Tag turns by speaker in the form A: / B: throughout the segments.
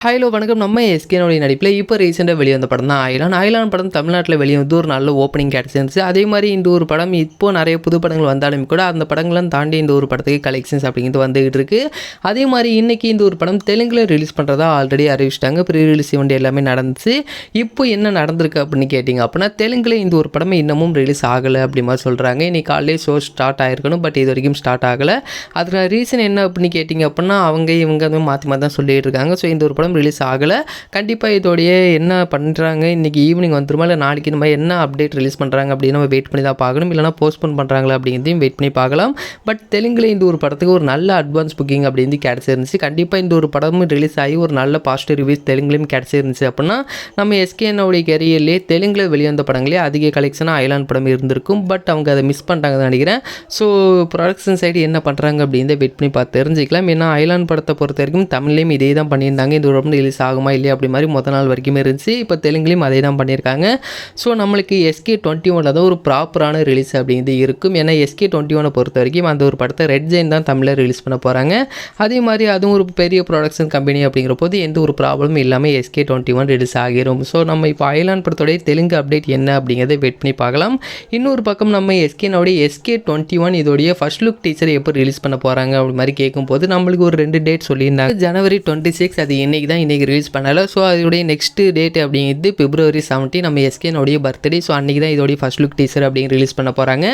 A: Hello வணக்கம். நம்ம எஸ்கேனுடைய நடிப்பில் இப்போ ரீசெண்டாக வெளியே வந்த படம் தான் அயலான். அயலான் படம் தமிழ்நாட்டில் வெளியே வந்து ஒரு நல்ல ஓப்பனிங் கிடச்சிருந்துச்சு. அதே மாதிரி இந்த ஒரு படம் இப்போது நிறைய புது படங்கள் வந்தாலும் கூட அந்த படங்கள்லாம் தாண்டி இந்த ஒரு படத்துக்கு கலெக்ஷன்ஸ் அப்படிங்கிறது வந்துகிட்டு இருக்குது. அதே மாதிரி இன்றைக்கி இந்த ஒரு படம் தெலுங்கில் ரிலீஸ் பண்ணுறதா ஆல்ரெடி அறிவிச்சிட்டாங்க. ப்ரீ ரிலீஸ் இவண்ட் எல்லாமே நடந்துச்சு. இப்போ என்ன நடந்திருக்கு அப்படின்னு கேட்டிங்க அப்படின்னா, தெலுங்கில் இந்த ஒரு படம் இன்னமும் ரிலீஸ் ஆகலை அப்படி மாதிரி சொல்கிறாங்க. இன்றைக்கி காலையிலே ஷோ ஸ்டார்ட் ஆகிருக்கணும், பட் இது வரைக்கும் ஸ்டார்ட் ஆகலை. அதில் ரீசன் என்ன அப்படின்னு கேட்டிங்க அப்படின்னா, இவங்க மாற்றி மாற்றி தான் சொல்லிகிட்டு இருக்காங்க. ஸோ இந்த ஒரு படம் ரிலீஸ் ஆகலை. கண்டிப்பாக இதோடைய என்ன பண்ணுறாங்க, இன்றைக்கி ஈவினிங் வந்துருமா இல்லை நாளைக்கு இந்த மாதிரி என்ன அப்டேட் ரிலீஸ் பண்ணுறாங்க அப்படின்னு நம்ம வெயிட் பண்ணி தான் பார்க்கணும். இல்லைனா போஸ்ட்போன் பண்ணுறாங்களா அப்படிங்கிறதையும் வெயிட் பண்ணி பார்க்கலாம். பட் தெலுங்கில் இந்த ஒரு படத்துக்கு ஒரு நல்ல அட்வான்ஸ் புக்கிங் அப்படின்னு கிடச்சிருந்துச்சு. கண்டிப்பாக இந்த ஒரு படமும் ரிலீஸ் ஆகி ஒரு நல்ல பாசிட்டிவ் ரிவ்யூஸ் தெலுங்குலையும் கிடச்சிருந்துச்சு அப்படின்னா, நம்ம எஸ்கேனுடைய கேரியர்லேயே தெலுங்கில் வெளிவந்த படங்களே அதிக கலெக்ஷனாக அயலான் படம் இருந்திருக்கும். பட் அவங்க அதை மிஸ் பண்ணிட்டாங்கன்னு நினைக்கிறேன். ஸோ ப்ரொடக்ஷன் சைடு என்ன பண்ணுறாங்க அப்படின்னு வெயிட் பண்ணி பார்த்து தெரிஞ்சிக்கலாம். ஏன்னா அயலான் படத்தை பொறுத்த வரைக்கும் தமிழ்லேயும் இதே தான் பண்ணியிருந்தாங்க. இந்த ஒரு ரிலீஸ் ஆகுமா இல்லையா அப்படி மாதிரி மொதல் நாள் வரைக்குமே இருந்துச்சு. இப்போ தெலுங்குலையும் அதே தான் பண்ணியிருக்காங்க. ஸோ நம்மளுக்கு SK21 தான் ஒரு ப்ராப்பரான ரிலீஸ் அப்படிங்கிறது இருக்கும். ஏன்னா SK21 பொறுத்த வரைக்கும் அந்த ஒரு படத்தை ரெட் ஜெயின் தான் தமிழில் ரிலீஸ் பண்ண போகிறாங்க. அதே மாதிரி அதுவும் ஒரு பெரிய ப்ரொடக்ஷன் கம்பெனி அப்படிங்கிற போது எந்த ஒரு ப்ராப்ளமும் இல்லாமல் SK21 ரிலீஸ் ஆகிரும். ஸோ நம்ம இப்போ அயலான் படத்தோடைய தெலுங்கு அப்டேட் என்ன அப்படிங்கிறத வெயிட் பண்ணி பார்க்கலாம். இன்னொரு பக்கம் நம்ம SK21 இதோடைய ஃபர்ஸ்ட் லுக் டீச்சர் எப்போ ரிலீஸ் பண்ண போகிறாங்க அப்படி மாதிரி கேட்கும்போது நம்மளுக்கு ஒரு 2 டேட் சொல்லியிருந்தாங்க. ஜனவரி 26 அது இன்றைக்கி தான் ரிலீஸ் பண்ணலை. ஸோ அதோடைய நெக்ஸ்ட் டேட் அப்படிங்கிறது February 17 நம்ம எஸ்கேனுடைய பர்த்டே. ஸோ அன்றைக்கி தான் இதோடைய ஃபர்ஸ்ட் லுக் டீசர் அப்படிங்கிற ரிலீஸ் பண்ண போகிறாங்க.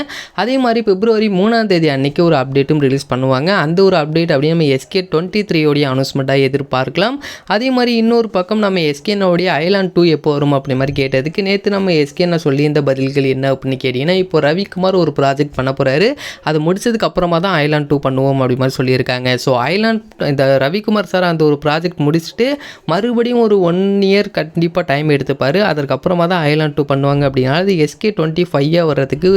A: அதே மாதிரி February 3 அன்றைக்கி ஒரு அப்டேட்டும் ரிலீஸ் பண்ணுவாங்க. அந்த ஒரு அப்டேட் அப்படியே நம்ம SK23 அனௌன்ஸ்மெண்ட்டாக எதிர்பார்க்கலாம். அதே மாதிரி இன்னொரு பக்கம் நம்ம எஸ்கேனுடைய அயலான் 2 எப்போ வரும் அப்படி மாதிரி கேட்டதுக்கு நேற்று நம்ம எஸ்கேனை சொல்லியிருந்த பதில்கள் என்ன அப்படின்னு கேட்டிங்கன்னா, இப்போ ரவிக்குமார் ஒரு ப்ராஜெக்ட் பண்ண போகிறாரு. அதை முடிச்சதுக்கு அப்புறமா தான் அயலான் 2 பண்ணுவோம் அப்படி மாதிரி சொல்லியிருக்காங்க. ஸோ அயலான் இந்த ரவிக்குமார் சார் அந்த ஒரு ப்ராஜெக்ட் முடிச்சுட்டு மறுபடியும் ஒரு 1 இயர் கண்டிப்பாக டைம் எடுத்துப்பார். அதற்கப்புறமா தான் அயலான் 2 பண்ணுவாங்க. அப்படின்னா அது SK25 வர்றதுக்கு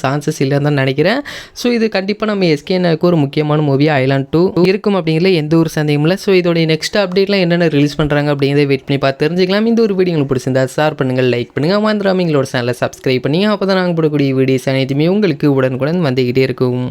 A: சான்சஸ் இல்லைன்னு தான் நினைக்கிறேன். ஸோ இது கண்டிப்பாக நம்ம எஸ்கேனுக்கு ஒரு முக்கியமான மூவியாக அயலான் 2 இருக்கும் அப்படிங்கிறதுல எந்த ஒரு சந்தேகமும் இல்லை. ஸோ இதோடைய நெக்ஸ்ட் அப்டேட்லாம் என்னென்ன ரிலீஸ் பண்ணுறாங்க அப்படிங்கிறத வெயிட் பண்ணி பார்த்து தெரிஞ்சுக்கலாம். இந்த ஒரு வீடியோ உங்களுக்கு பிடிச்சிருந்தா ஷேர் பண்ணுங்கள், லைக் பண்ணுங்கள், மறந்துடாம எங்களோட சேனலை சப்ஸ்கிரைப் பண்ணி அப்போ தான் நாங்கள் போடக்கூடிய வீடியோஸ் அனைத்துமே உங்களுக்கு உடனுக்குடன் வந்துக்கிட்டே இருக்கும்.